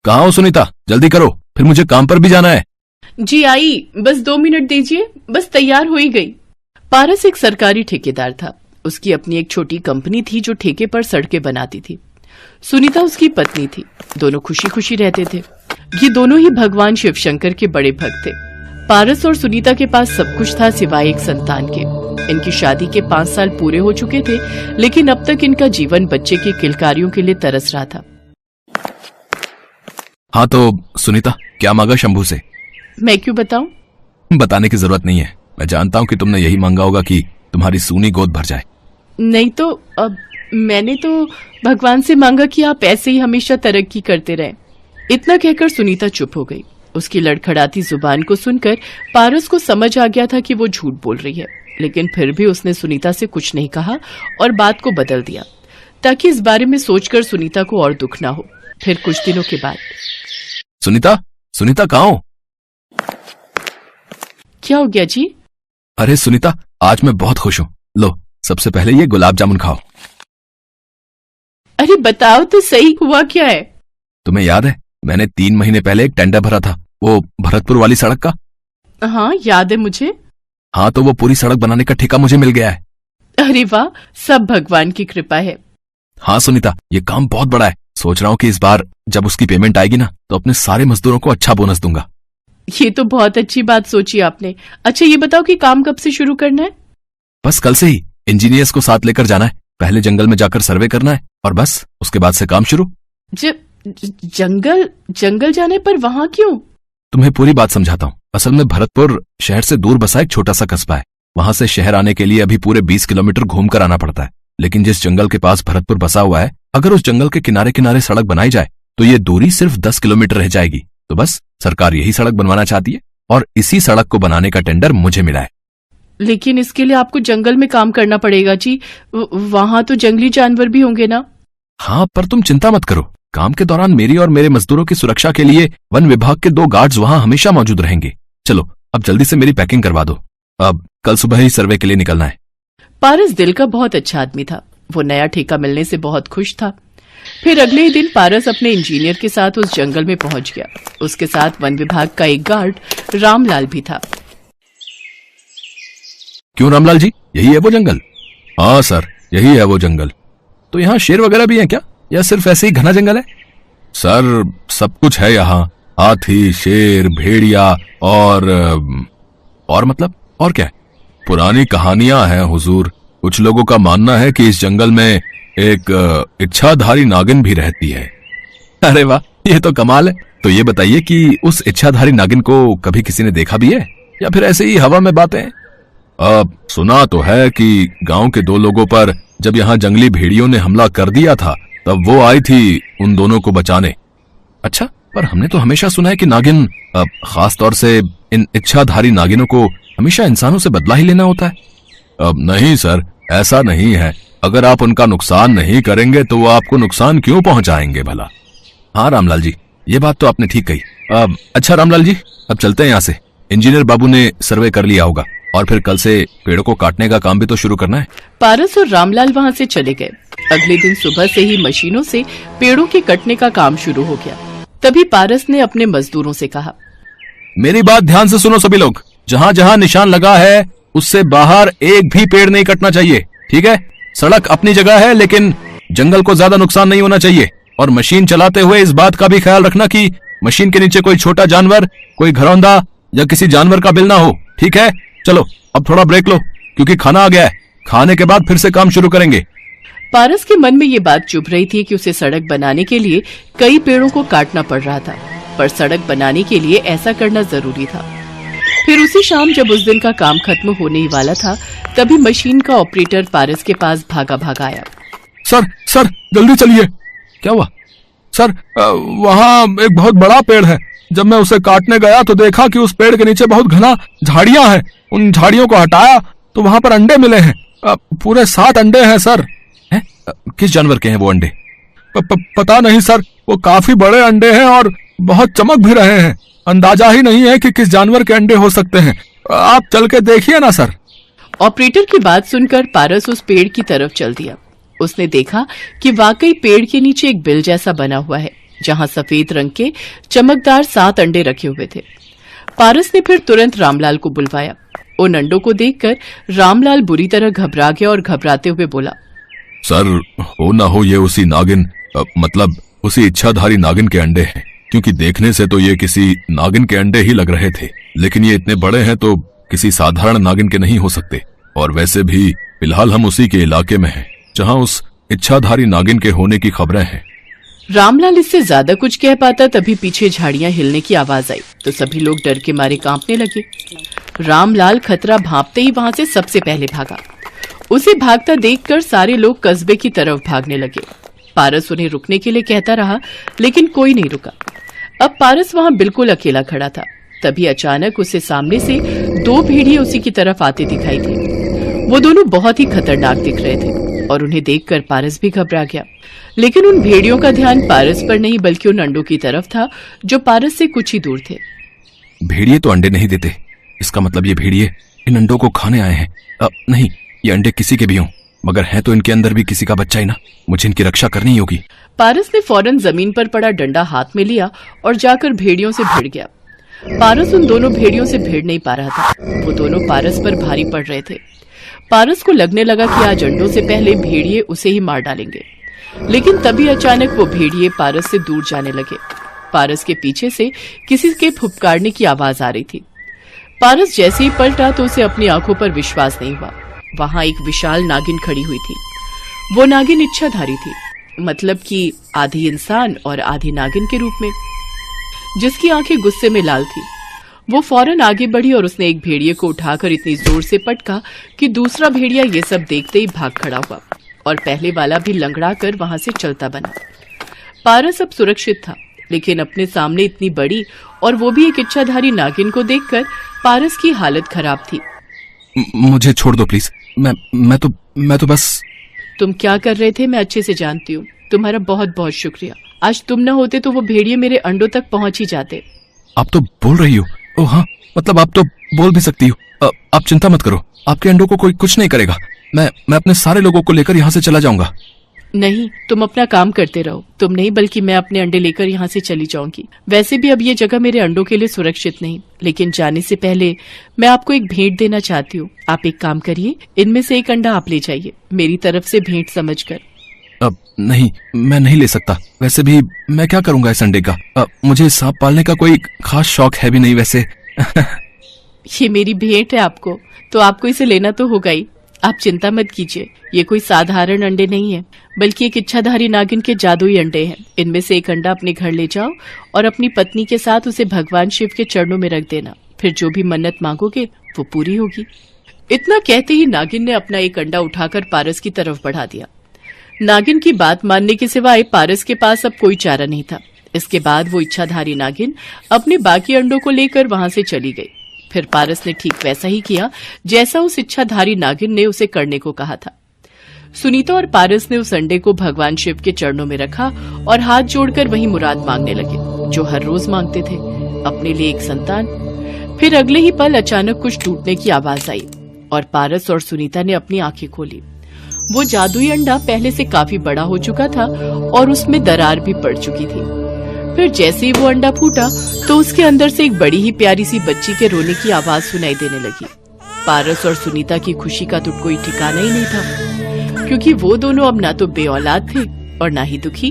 कहाँ हो सुनीता? जल्दी करो, फिर मुझे काम पर भी जाना है। जी आई, बस 2 मिनट दीजिए, बस तैयार हो ही गई। पारस एक सरकारी ठेकेदार था। उसकी अपनी एक छोटी कंपनी थी जो ठेके पर सड़कें बनाती थी। सुनीता उसकी पत्नी थी। दोनों खुशी खुशी रहते थे। ये दोनों ही भगवान शिव शंकर के बड़े भक्त थे। पारस और सुनीता के पास सब कुछ था सिवाय एक संतान के। इनकी शादी के 5 साल पूरे हो चुके थे, लेकिन अब तक इनका जीवन बच्चे की किलकारियों के लिए तरस रहा था। हाँ तो सुनीता, क्या मांगा शंभू से? मैं क्यों बताऊं? बताने की जरूरत नहीं है। मैं जानता हूँ कि तुमने यही मांगा होगा कि तुम्हारी सूनी गोद भर जाए। नहीं तो अब मैंने तो भगवान से मांगा कि आप ऐसे ही हमेशा तरक्की करते रहें। इतना कहकर सुनीता चुप हो गई। उसकी लड़खड़ाती जुबान को सुनकर पारस को समझ आ गया था कि वो झूठ बोल रही है, लेकिन फिर भी उसने सुनीता से कुछ नहीं कहा और बात को बदल दिया ताकि इस बारे में सोचकर सुनीता को और दुख ना हो। फिर कुछ दिनों के बाद, सुनीता, सुनीता कहाँ हो? क्या हो गया जी? अरे सुनीता, आज मैं बहुत खुश हूँ। लो, सबसे पहले ये गुलाब जामुन खाओ। अरे बताओ तो सही, हुआ क्या है? तुम्हें याद है मैंने 3 महीने पहले एक टेंडर भरा था, वो भरतपुर वाली सड़क का? हाँ याद है मुझे। हाँ तो वो पूरी सड़क बनाने का ठेका मुझे मिल गया है। अरे वाह, सब भगवान की कृपा है। हाँ सुनीता, ये काम बहुत बड़ा है। सोच रहा हूँ कि इस बार जब उसकी पेमेंट आएगी ना, तो अपने सारे मजदूरों को अच्छा बोनस दूंगा। ये तो बहुत अच्छी बात सोची आपने। अच्छा ये बताओ कि काम कब से शुरू करना है? बस कल से ही। इंजीनियर्स को साथ लेकर जाना है, पहले जंगल में जाकर सर्वे करना है और बस उसके बाद से काम शुरू। जंगल जाने पर वहां क्यों? तुम्हें पूरी बात समझाता हूँ। असल में भरतपुर शहर से दूर बसा एक छोटा सा कस्बा है। वहां से शहर आने के लिए अभी पूरे 20 किलोमीटर घूम कर आना पड़ता है। लेकिन जिस जंगल के पास भरतपुर बसा हुआ है, अगर उस जंगल के किनारे किनारे सड़क बनाई जाए तो ये दूरी सिर्फ 10 किलोमीटर रह जाएगी। तो बस सरकार यही सड़क बनवाना चाहती है और इसी सड़क को बनाने का टेंडर मुझे मिला है। लेकिन इसके लिए आपको जंगल में काम करना पड़ेगा जी। वहां तो जंगली जानवर भी होंगे ना? हाँ, पर तुम चिंता मत करो। काम के दौरान मेरी और मेरे मजदूरों की सुरक्षा के लिए वन विभाग के 2 गार्ड्स वहां हमेशा मौजूद रहेंगे। चलो अब जल्दी से मेरी पैकिंग करवा दो, अब कल सुबह ही सर्वे के लिए निकलना है। पारस दिल का बहुत अच्छा आदमी था। वो नया ठेका मिलने से बहुत खुश था। फिर अगले ही दिन पारस अपने इंजीनियर के साथ उस जंगल में पहुंच गया। उसके साथ वन विभाग का एक गार्ड रामलाल भी था। क्यों रामलाल जी, यही है वो जंगल? हाँ सर, यही है वो जंगल। तो यहाँ शेर वगैरह भी हैं क्या, या सिर्फ ऐसे ही घना जंगल है? सर सब कुछ है यहाँ। हाथी, शेर, भेड़िया और मतलब और क्या है? पुरानी कहानियां हैं हुजूर। कुछ लोगों का मानना है कि इस जंगल में एक इच्छाधारी नागिन भी रहती है। अरे वाह, ये तो कमाल है। तो ये बताइए कि उस इच्छाधारी नागिन को कभी किसी ने देखा भी है या फिर ऐसे ही हवा में बातें? सुना तो है कि गांव के 2 लोगों पर जब यहाँ जंगली भेड़ियों ने हमला कर दिया था, तब वो आई थी उन दोनों को बचाने। अच्छा, पर हमने तो हमेशा सुना है कि नागिन, खास तौर से इन इच्छाधारी नागिनों को हमेशा इंसानों से बदला ही लेना होता है। अब नहीं सर, ऐसा नहीं है। अगर आप उनका नुकसान नहीं करेंगे तो वो आपको नुकसान क्यों पहुंचाएंगे भला? हाँ रामलाल जी, ये बात तो आपने ठीक कही। अच्छा रामलाल जी, अब चलते हैं यहाँ से। इंजीनियर बाबू ने सर्वे कर लिया होगा और फिर कल से पेड़ों को काटने का काम भी तो शुरू करना है। पारस और रामलाल वहाँ से चले गए। अगले दिन सुबह से ही मशीनों से पेड़ों के कटने का काम शुरू हो गया। तभी पारस ने अपने मजदूरों से कहा, मेरी बात ध्यान से सुनो सभी लोग। जहाँ जहाँ निशान लगा है उससे बाहर एक भी पेड़ नहीं कटना चाहिए, ठीक है? सड़क अपनी जगह है, लेकिन जंगल को ज्यादा नुकसान नहीं होना चाहिए। और मशीन चलाते हुए इस बात का भी ख्याल रखना कि मशीन के नीचे कोई छोटा जानवर, कोई घरौंदा या किसी जानवर का बिल ना हो, ठीक है? चलो अब थोड़ा ब्रेक लो, क्योंकि खाना आ गया है। खाने के बाद फिर से काम शुरू करेंगे। पारस के मन में ये बात चुभ रही थी कि उसे सड़क बनाने के लिए कई पेड़ों को काटना पड़ रहा था, पर सड़क बनाने के लिए ऐसा करना जरूरी था। फिर उसी शाम जब उस दिन का काम खत्म होने ही वाला था, तभी मशीन का ऑपरेटर पारस के पास भागा भागा आया। सर जल्दी चलिए। क्या हुआ? सर वहाँ एक बहुत बड़ा पेड़ है। जब मैं उसे काटने गया तो देखा कि उस पेड़ के नीचे बहुत घना झाड़ियां हैं। उन झाड़ियों को हटाया तो वहाँ पर अंडे मिले हैं। पूरे 7 अंडे हैं सर। किस जानवर के हैं वो अंडे? पता नहीं सर, वो काफी बड़े अंडे हैं और बहुत चमक भी रहे हैं। अंदाजा ही नहीं है कि किस जानवर के अंडे हो सकते हैं। आप चल के देखिए ना सर। ऑपरेटर की बात सुनकर पारस उस पेड़ की तरफ चल दिया। उसने देखा कि वाकई पेड़ के नीचे एक बिल जैसा बना हुआ है। जहां सफेद रंग के चमकदार 7 अंडे रखे हुए थे। पारस ने फिर तुरंत रामलाल को बुलवाया। उन अंडों को देखकर रामलाल बुरी तरह घबरा गया और घबराते हुए बोला, सर, हो ना हो ये उसी नागिन मतलब उसी इच्छाधारी नागिन के अंडे हैं, क्योंकि देखने से तो ये किसी नागिन के अंडे ही लग रहे थे, लेकिन ये इतने बड़े हैं तो किसी साधारण नागिन के नहीं हो सकते। और वैसे भी फिलहाल हम उसी के इलाके में हैं जहां उस इच्छाधारी नागिन के होने की खबरें हैं। रामलाल इससे ज्यादा कुछ कह पाता तभी पीछे झाड़ियां हिलने की आवाज आई तो सभी लोग डर के मारे कांपने लगे। रामलाल खतरा भांपते ही वहां से सबसे पहले भागा। उसे भागता देखकर सारे लोग कस्बे की तरफ भागने लगे। पारस उन्हें रुकने के लिए कहता रहा, लेकिन कोई नहीं रुका। अब पारस वहां बिल्कुल अकेला खड़ा था। तभी अचानक उसे सामने से 2 भेड़िए उसी की तरफ आते दिखाई दिए। वो दोनों बहुत ही खतरनाक दिख रहे थे और उन्हें देखकर पारस भी घबरा गया। लेकिन उन भेड़ियों का ध्यान पारस पर नहीं बल्कि उन अंडों की तरफ था जो पारस से कुछ ही दूर थे। भेड़िए तो अंडे नहीं देते, इसका मतलब ये भेड़िए इन अंडों को खाने आए हैं। नहीं, ये अंडे किसी के भी हों, मगर है तो इनके अंदर भी किसी का बच्चा ही ना। मुझे इनकी रक्षा करनी होगी। पारस ने फौरन जमीन पर पड़ा डंडा हाथ में लिया और जाकर भेड़ियों से भिड़ गया। पारस उन दोनों भेड़ियों से भिड़ नहीं पा रहा था। वो दोनों पारस पर भारी पड़ रहे थे। पारस को लगने लगा कि आज अंडों से पहले भेड़िए उसे ही मार डालेंगे। लेकिन तभी अचानक वो भेड़िए पारस से दूर जाने लगे। पारस के पीछे से किसी के फुफकारने की आवाज आ रही थी। पारस जैसे ही पलटा तो उसे अपनी आंखों पर विश्वास नहीं हुआ। वहां एक विशाल नागिन खड़ी हुई थी। वो नागिन इच्छाधारी थी, मतलब कि आधी इंसान और आधी नागिन के रूप में, जिसकी आंखें गुस्से में लाल थी। वो फौरन आगे बढ़ी और उसने एक भेड़िए को उठाकर इतनी जोर से पटका कि दूसरा भेड़िया ये सब देखते ही भाग खड़ा हुआ और पहले वाला भी लंगड़ा कर वहां से चलता बना। पारस अब सुरक्षित था, लेकिन अपने सामने इतनी बड़ी और वो भी एक इच्छाधारी नागिन को देखकर पारस की हालत खराब थी। मुझे छोड़ दो प्लीज। मैं तो बस। तुम क्या कर रहे थे मैं अच्छे से जानती हूँ। तुम्हारा बहुत बहुत शुक्रिया। आज तुम न होते तो वो भेड़िए मेरे अंडों तक पहुंच ही जाते। आप तो बोल रही हो? ओह हाँ, मतलब आप तो बोल भी सकती हो। आप चिंता मत करो, आपके अंडों को कोई कुछ नहीं करेगा। मैं अपने सारे लोगों को लेकर यहाँ से चला जाऊंगा। नहीं, तुम अपना काम करते रहो। तुम नहीं बल्कि मैं अपने अंडे लेकर यहाँ से चली जाऊंगी। वैसे भी अब ये जगह मेरे अंडों के लिए सुरक्षित नहीं, लेकिन जाने से पहले मैं आपको एक भेंट देना चाहती हूँ। आप एक काम करिए, इनमें से एक अंडा आप ले जाइए, मेरी तरफ से भेंट समझकर। अब नहीं, मैं नहीं ले सकता। वैसे भी मैं क्या करूंगा इस अंडे का? मुझे सांप पालने का कोई खास शौक है भी नहीं वैसे। ये मेरी भेंट है आपको, तो आपको इसे लेना तो होगा ही। आप चिंता मत कीजिए, ये कोई साधारण अंडे नहीं है, बल्कि एक इच्छाधारी नागिन के जादुई अंडे हैं। इनमें से एक अंडा अपने घर ले जाओ और अपनी पत्नी के साथ उसे भगवान शिव के चरणों में रख देना। फिर जो भी मन्नत मांगोगे वो पूरी होगी। इतना कहते ही नागिन ने अपना एक अंडा उठाकर पारस की तरफ बढ़ा दिया। नागिन की बात मानने के सिवाय पारस के पास अब कोई चारा नहीं था। इसके बाद वो इच्छाधारी नागिन अपने बाकी अंडों को लेकर वहां से चली गई। फिर पारस ने ठीक वैसा ही किया जैसा उस इच्छाधारी नागिन ने उसे करने को कहा था। सुनीता और पारस ने उस अंडे को भगवान शिव के चरणों में रखा और हाथ जोड़कर वही मुराद मांगने लगे जो हर रोज मांगते थे, अपने लिए एक संतान। फिर अगले ही पल अचानक कुछ टूटने की आवाज आई और पारस और सुनीता ने अपनी आंखें खोली। वो जादुई अंडा पहले से काफी बड़ा हो चुका था और उसमें दरार भी पड़ चुकी थी। फिर जैसे ही वो अंडा फूटा तो उसके अंदर से एक बड़ी ही प्यारी सी बच्ची के रोने की आवाज सुनाई देने लगी। पारस और सुनीता की खुशी का तो कोई ठिकाना ही नहीं था, क्योंकि वो दोनों अब ना तो बेऔलाद थे और ना ही दुखी।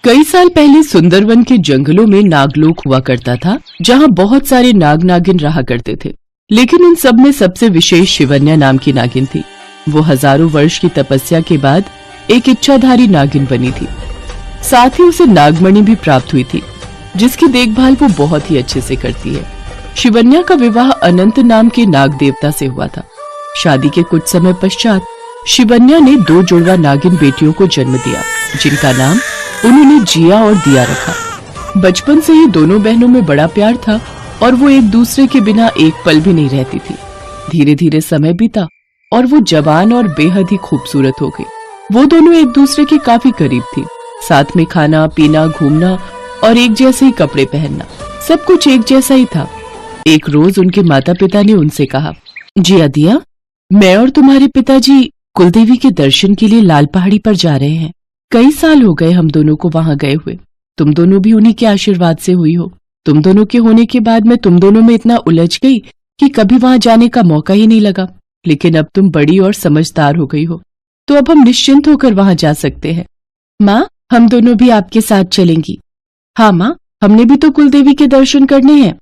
कई साल पहले सुंदरवन के जंगलों में नागलोक हुआ करता था, जहाँ बहुत सारे नाग नागिन रहा करते थे। लेकिन उन सब में सबसे विशेष शिवन्या नाम की नागिन थी। वो हजारों वर्ष की तपस्या के बाद एक इच्छाधारी नागिन बनी थी। साथ ही उसे नागमणि भी प्राप्त हुई थी, जिसकी देखभाल वो बहुत ही अच्छे से करती है। शिवन्या का विवाह अनंत नाम के नाग देवता से हुआ था। शादी के कुछ समय पश्चात शिवन्या ने 2 जुड़वा नागिन बेटियों को जन्म दिया, जिनका नाम उन्होंने जिया और दिया रखा। बचपन से ही दोनों बहनों में बड़ा प्यार था और वो एक दूसरे के बिना एक पल भी नहीं रहती थी। धीरे धीरे समय बीता और वो जवान और बेहद ही खूबसूरत हो गई। वो दोनों एक दूसरे के काफी करीब थी। साथ में खाना पीना, घूमना और एक जैसे ही कपड़े पहनना, सब कुछ एक जैसा ही था। एक रोज उनके माता पिता ने उनसे कहा, जिया दिया, मैं और तुम्हारे पिताजी कुलदेवी के दर्शन के लिए लाल पहाड़ी पर जा रहे हैं। कई साल हो गए हम दोनों को वहां गए हुए। तुम दोनों भी उन्हीं के आशीर्वाद से हुई हो। तुम दोनों के होने के बाद मैं तुम दोनों में इतना उलझ गई कि कभी वहां जाने का मौका ही नहीं लगा। लेकिन अब तुम बड़ी और समझदार हो गई हो, तो अब हम निश्चिंत होकर वहां जा सकते हैं। माँ, हम दोनों भी आपके साथ चलेंगी। हाँ माँ, हमने भी तो कुलदेवी के दर्शन करने हैं।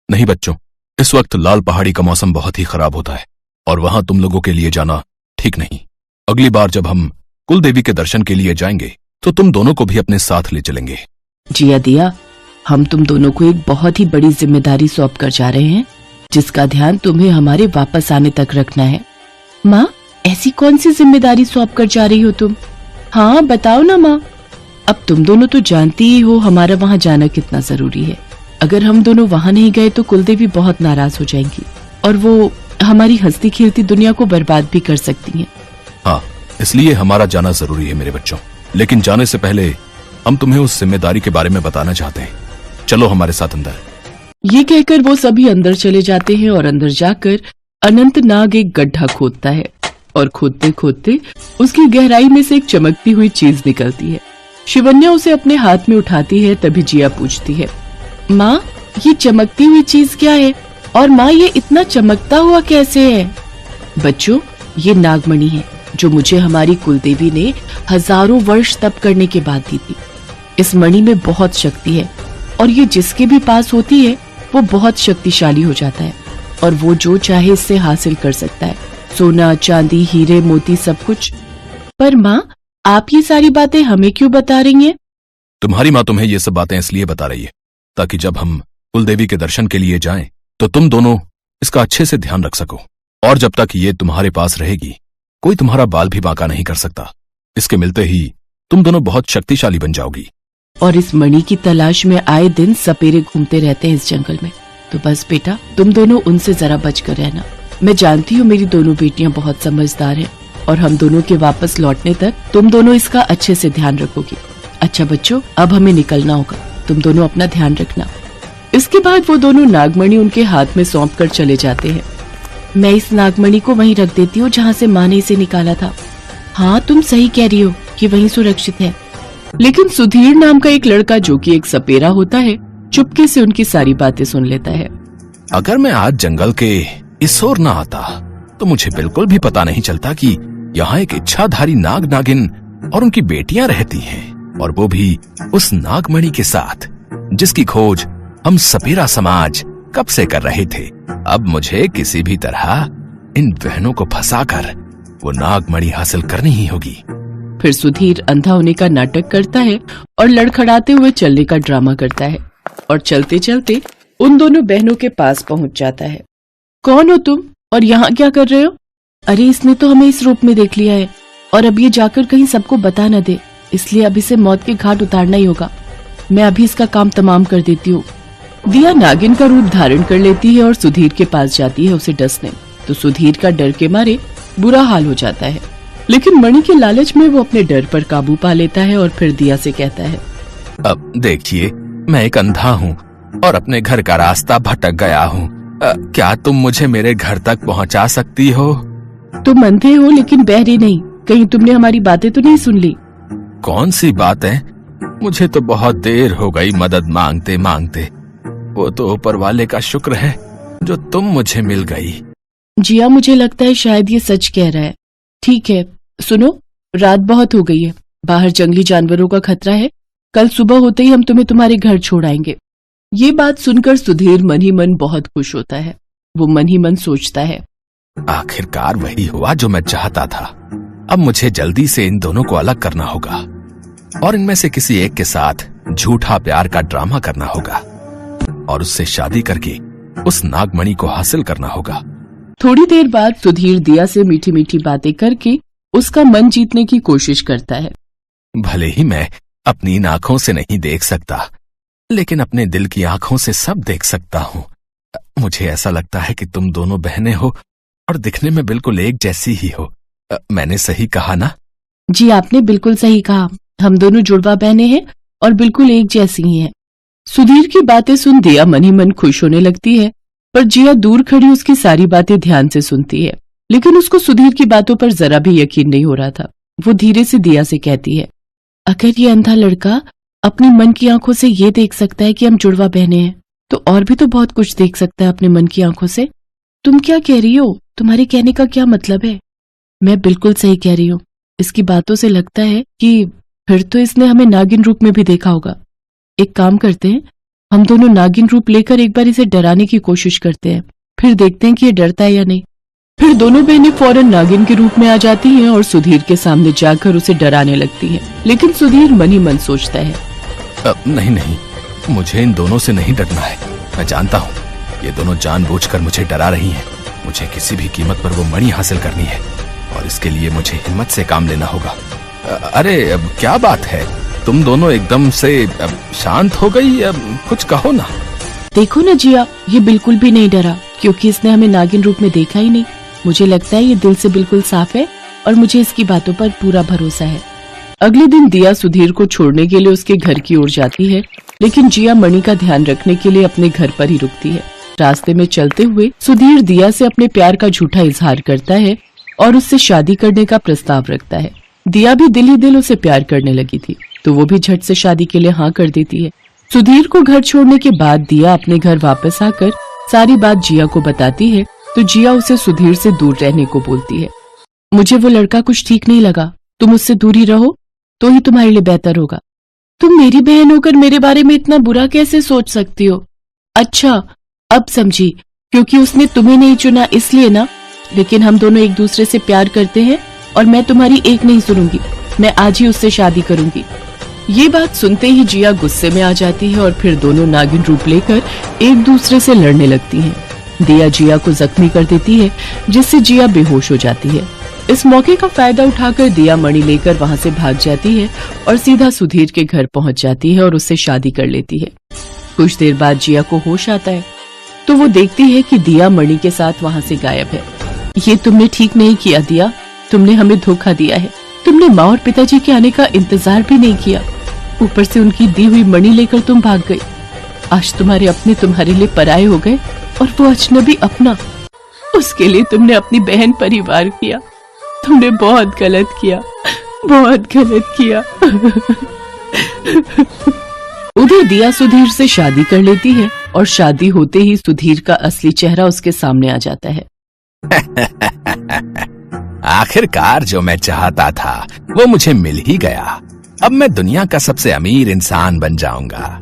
नहीं बच्चों, इस वक्त लाल पहाड़ी का मौसम बहुत ही खराब होता है और वहां तुम लोगों के लिए जाना ठीक नहीं। अगली बार जब हम कुलदेवी के दर्शन के लिए जाएंगे तो तुम दोनों को भी अपने साथ ले चलेंगे। जिया दिया, हम तुम दोनों को एक बहुत ही बड़ी जिम्मेदारी सौंप कर जा रहे हैं, जिसका ध्यान तुम्हें हमारे वापस आने तक रखना है। माँ, ऐसी कौन सी जिम्मेदारी सौंप कर जा रही हो तुम? हाँ बताओ ना माँ। अब तुम दोनों तो जानती ही हो हमारा वहां जाना कितना जरूरी है। अगर हम दोनों वहां नहीं गए तो कुलदेवी बहुत नाराज हो जाएंगी और वो हमारी हंसती खेलती दुनिया को बर्बाद भी कर सकती हैं। हाँ, इसलिए हमारा जाना जरूरी है मेरे बच्चों। लेकिन जाने से पहले हम तुम्हें उस जिम्मेदारी के बारे में बताना चाहते हैं। चलो हमारे साथ अंदर। ये कहकर वो सभी अंदर चले जाते हैं और अंदर जाकर अनंत नाग एक गड्ढा खोदता है और खोदते खोदते उसकी गहराई में से एक चमकती हुई चीज निकलती है। शिवन्या उसे अपने हाथ में उठाती है। तभी जिया पूछती है, माँ, ये चमकती हुई चीज क्या है? और माँ, ये इतना चमकता हुआ कैसे है? बच्चों, ये नागमणि है जो मुझे हमारी कुलदेवी ने हजारों वर्ष तप करने के बाद दी थी। इस मणि में बहुत शक्ति है और ये जिसके भी पास होती है वो बहुत शक्तिशाली हो जाता है और वो जो चाहे इससे हासिल कर सकता है, सोना, चांदी, हीरे, मोती, सब कुछ। पर माँ, आप ये सारी बातें हमें क्यों बता रही हैं? तुम्हारी माँ तुम्हें ये सब बातें इसलिए बता रही है ताकि जब हम कुलदेवी के दर्शन के लिए जाएं तो तुम दोनों इसका अच्छे से ध्यान रख सको। और जब तक ये तुम्हारे पास रहेगी कोई तुम्हारा बाल भी बांका नहीं कर सकता। इसके मिलते ही तुम दोनों बहुत शक्तिशाली बन जाओगी। और इस मणि की तलाश में आए दिन सपेरे घूमते रहते हैं इस जंगल में। तो बस बेटा, तुम दोनों उनसे जरा बच कर रहना। मैं जानती हूँ मेरी दोनों बेटियां बहुत समझदार हैं और हम दोनों के वापस लौटने तक तुम दोनों इसका अच्छे से ध्यान रखोगी। अच्छा बच्चों, अब हमें निकलना होगा। तुम दोनों अपना ध्यान रखना। इसके बाद वो दोनों नागमणि उनके हाथ में सौंप कर चले जाते हैं। मैं इस नागमणि को वहीं रख देती हूँ जहाँ से माँ ने इसे निकाला था। हाँ, तुम सही कह रही हो कि वहीं सुरक्षित है। लेकिन सुधीर नाम का एक लड़का जो कि एक सपेरा होता है, चुपके से उनकी सारी बातें सुन लेता है। अगर मैं आज जंगल के इस ओर न आता तो मुझे बिल्कुल भी पता नहीं चलता कि यहाँ एक इच्छाधारी नाग नागिन और उनकी बेटियां रहती हैं, और वो भी उस नागमणि के साथ जिसकी खोज हम सपेरा समाज कब से कर रहे थे। अब मुझे किसी भी तरह इन बहनों को फंसाकर वो नागमणि हासिल करनी ही होगी। फिर सुधीर अंधा होने का नाटक करता है और लड़खड़ाते हुए चलने का ड्रामा करता है और चलते चलते उन दोनों बहनों के पास पहुंच जाता है। कौन हो तुम और यहाँ क्या कर रहे हो? अरे, इसने तो हमें इस रूप में देख लिया है और अब ये जाकर कहीं सबको बता न दे, इसलिए अब इसे मौत के घाट उतारना ही होगा। मैं अभी इसका काम तमाम कर देती हूँ। दिया नागिन का रूप धारण कर लेती है और सुधीर के पास जाती है उसे डसने। तो सुधीर का डर के मारे बुरा हाल हो जाता है, लेकिन मणि के लालच में वो अपने डर पर काबू पा लेता है और फिर दिया से कहता है, अब देखिए, मैं एक अंधा हूँ और अपने घर का रास्ता भटक गया हूँ। क्या तुम मुझे मेरे घर तक पहुँचा सकती हो? तुम अंधे हो लेकिन बहरे नहीं। कहीं तुमने हमारी बातें तो नहीं सुन ली? कौन सी बातें? मुझे तो बहुत देर हो गई मदद मांगते मांगते। वो तो ऊपर वाले का शुक्र है जो तुम मुझे मिल गई। जिया, मुझे लगता है शायद ये सच कह रहा है। ठीक है, सुनो, रात बहुत हो गई है, बाहर जंगली जानवरों का खतरा है। कल सुबह होते ही हम तुम्हें तुम्हारे घर छोड़ आएंगे। ये बात सुनकर सुधीर मन ही मन बहुत खुश होता है। वो मन ही मन सोचता है, आखिरकार वही हुआ जो मैं चाहता था। अब मुझे जल्दी से इन दोनों को अलग करना होगा और इनमें से किसी एक के साथ झूठा प्यार का ड्रामा करना होगा और उससे शादी करके उस नागमणि को हासिल करना होगा। थोड़ी देर बाद सुधीर दिया से मीठी मीठी बातें करके उसका मन जीतने की कोशिश करता है। भले ही मैं अपनी इन आंखों से नहीं देख सकता, लेकिन अपने दिल की आंखों से सब देख सकता हूँ। मुझे ऐसा लगता है कि तुम दोनों बहनें हो और दिखने में बिल्कुल एक जैसी ही हो। मैंने सही कहा ना? जी, आपने बिल्कुल सही कहा। हम दोनों जुड़वा बहनें हैं और बिल्कुल एक जैसी ही हैं। सुधीर की बातें सुन दिया मन ही मन खुश होने लगती है, पर जिया दूर खड़ी उसकी सारी बातें ध्यान से सुनती है, लेकिन उसको सुधीर की बातों पर जरा भी यकीन नहीं हो रहा था। वो धीरे से दिया से कहती है, अगर ये अंधा लड़का अपनी मन की आंखों से ये देख सकता है कि हम जुड़वा बहने हैं, तो और भी तो बहुत कुछ देख सकता है अपने मन की आंखों से। तुम क्या कह रही हो? तुम्हारे कहने का क्या मतलब है? मैं बिल्कुल सही कह रही हूँ। इसकी बातों से लगता है कि फिर तो इसने हमें नागिन रूप में भी देखा होगा। एक काम करते हैं, हम दोनों नागिन रूप लेकर एक बार इसे डराने की कोशिश करते हैं, फिर देखते हैं कि ये डरता है या नहीं। फिर दोनों बहनें फौरन नागिन के रूप में आ जाती हैं और सुधीर के सामने जाकर उसे डराने लगती हैं। लेकिन सुधीर मन ही मन सोचता है, नहीं नहीं, मुझे इन दोनों से नहीं डरना है। मैं जानता हूँ ये दोनों जानबूझकर मुझे डरा रही हैं। मुझे किसी भी कीमत पर वो मणि हासिल करनी है और इसके लिए मुझे हिम्मत से काम लेना होगा। अरे अब क्या बात है, तुम दोनों एकदम से शांत हो गई? कुछ कहो ना। देखो ना जिया, ये बिल्कुल भी नहीं डरा क्योंकि इसने हमें नागिन रूप में देखा ही नहीं। मुझे लगता है ये दिल से बिल्कुल साफ है और मुझे इसकी बातों पर पूरा भरोसा है। अगले दिन दिया सुधीर को छोड़ने के लिए उसके घर की ओर जाती है, लेकिन जिया मणि का ध्यान रखने के लिए अपने घर पर ही रुकती है। रास्ते में चलते हुए सुधीर दिया से अपने प्यार का झूठा इजहार करता है और उससे शादी करने का प्रस्ताव रखता है। दिया भी दिल ही दिल उसे प्यार करने लगी थी, तो वो भी झट से शादी के लिए हाँ कर देती है। सुधीर को घर छोड़ने के बाद दिया अपने घर वापस आकर सारी बात जिया को बताती है, तो जिया उसे सुधीर से दूर रहने को बोलती है। मुझे वो लड़का कुछ ठीक नहीं लगा, तुम उससे दूर ही रहो तो ही तुम्हारे लिए बेहतर होगा। तुम मेरी बहन होकर मेरे बारे में इतना बुरा कैसे सोच सकती हो? अच्छा, अब समझी, क्योंकि उसने तुम्हें नहीं चुना इसलिए ना। लेकिन हम दोनों एक दूसरे से प्यार करते हैं और मैं तुम्हारी एक नहीं सुनूंगी। मैं आज ही उससे शादी करूंगी। ये बात सुनते ही जिया गुस्से में आ जाती है और फिर दोनों नागिन रूप लेकर एक दूसरे से लड़ने लगती हैं। दिया जिया को जख्मी कर देती है, जिससे जिया बेहोश हो जाती है। इस मौके का फायदा उठाकर दिया मणि लेकर वहां से भाग जाती है और सीधा सुधीर के घर पहुंच जाती है और उससे शादी कर लेती है। कुछ देर बाद जिया को होश आता है, तो वो देखती है कि दिया मणि के साथ वहां से गायब है। ये तुमने ठीक नहीं किया दिया, तुमने हमें धोखा दिया है। तुमने माँ और पिताजी के आने का इंतजार भी नहीं किया, ऊपर से उनकी दी हुई मणि लेकर तुम भाग गई। आज तुम्हारे अपने तुम्हारे लिए पराये हो गए और वो अजनबी अपना। उसके लिए तुमने अपनी बहन पर ही वार किया। तुमने बहुत गलत किया, बहुत गलत किया। उधर दिया सुधीर से शादी कर लेती है और शादी होते ही सुधीर का असली चेहरा उसके सामने आ जाता है। आखिरकार जो मैं चाहता था वो मुझे मिल ही गया। अब मैं दुनिया का सबसे अमीर इंसान बन जाऊंगा।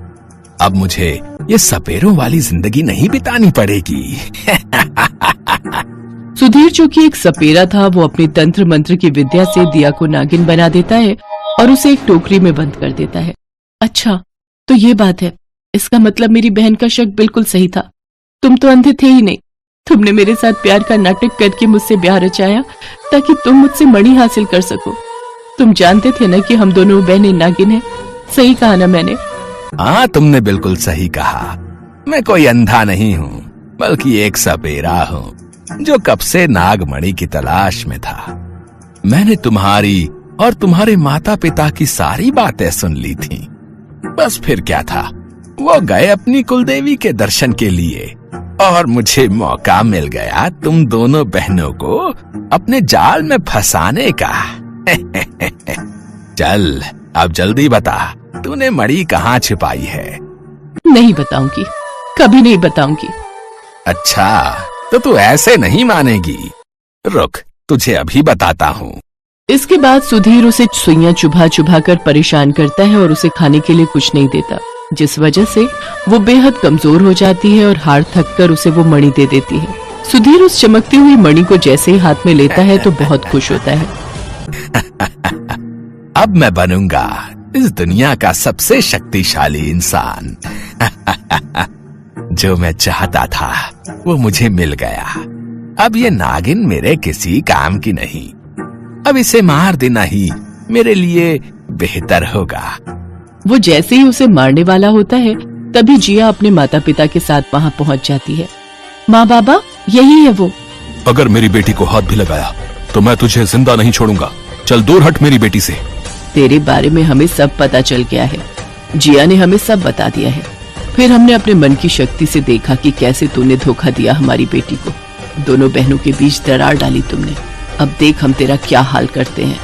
अब मुझे ये सपेरों वाली जिंदगी नहीं बितानी पड़ेगी। सुधीर जो कि एक सपेरा था, वो अपनी तंत्र मंत्र की विद्या से दिया को नागिन बना देता है और उसे एक टोकरी में बंद कर देता है। अच्छा, तो ये बात है। इसका मतलब मेरी बहन का शक बिल्कुल सही था। तुम तो अंधे थे ही नहीं। तुमने मेरे साथ प्यार का नाटक करके मुझसे ब्याह रचाया ताकि तुम मुझसे मणि हासिल कर सको। तुम जानते थे ना कि हम दोनों बहनें नागिन हैं। सही कहा ना मैंने? हाँ, तुमने बिल्कुल सही कहा। मैं कोई अंधा नहीं हूँ, बल्कि एक सपेरा हूँ जो कब से नागमणि की तलाश में था। मैंने तुम्हारी और तुम्हारे माता पिता की सारी बातें सुन ली थी। बस फिर क्या था, वो गए अपनी कुलदेवी के दर्शन के लिए और मुझे मौका मिल गया तुम दोनों बहनों को अपने जाल में फंसाने का। चल, अब जल्दी बता, तूने मणि कहाँ छिपाई है? नहीं बताऊंगी, कभी नहीं बताऊंगी। अच्छा, तो तू ऐसे नहीं मानेगी। रुक, तुझे अभी बताता हूँ। इसके बाद सुधीर उसे सुइयां चुभा चुभा कर परेशान करता है और उसे खाने के लिए कुछ नहीं देता, जिस वजह से वो बेहद कमजोर हो जाती है और हार थक कर उसे वो मणि दे देती है। सुधीर उस चमकती हुई मणि को जैसे ही हाथ में लेता है तो बहुत खुश होता है। अब मैं बनूंगा इस दुनिया का सबसे शक्तिशाली इंसान। जो मैं चाहता था वो मुझे मिल गया। अब ये नागिन मेरे किसी काम की नहीं। अब इसे मार देना ही मेरे लिए बेहतर होगा। वो जैसे ही उसे मारने वाला होता है, तभी जिया अपने माता पिता के साथ वहाँ पहुँच जाती है। माँ बाबा, यही है वो। अगर मेरी बेटी को हाथ भी लगाया तो मैं तुझे जिंदा नहीं छोड़ूंगा। चल दूर हट मेरी बेटी से। तेरे बारे में हमें सब पता चल गया है। जिया ने हमें सब बता दिया है। फिर हमने अपने मन की शक्ति से देखा कि कैसे तूने धोखा दिया हमारी बेटी को। दोनों बहनों के बीच दरार डाली तुमने। अब देख हम तेरा क्या हाल करते हैं।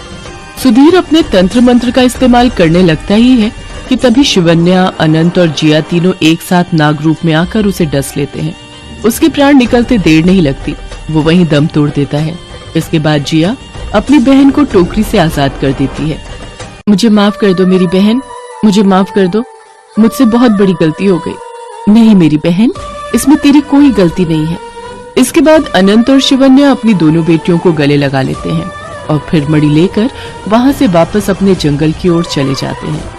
सुधीर अपने तंत्र मंत्र का इस्तेमाल करने लगता ही है कि तभी शिवन्या, अनंत और जिया तीनों एक साथ नाग रूप में आकर उसे डस लेते हैं। उसके प्राण निकलते देर नहीं लगती, वो वहीं दम तोड़ देता है। इसके बाद जिया अपनी बहन को टोकरी से आजाद कर देती है। मुझे माफ कर दो मेरी बहन, मुझे माफ कर दो, मुझसे बहुत बड़ी गलती हो गई। नहीं मेरी बहन, इसमें तेरी कोई गलती नहीं है। इसके बाद अनंत और शिवन्या अपनी दोनों बेटियों को गले लगा लेते हैं और फिर मणि लेकर वहां से वापस अपने जंगल की ओर चले जाते हैं।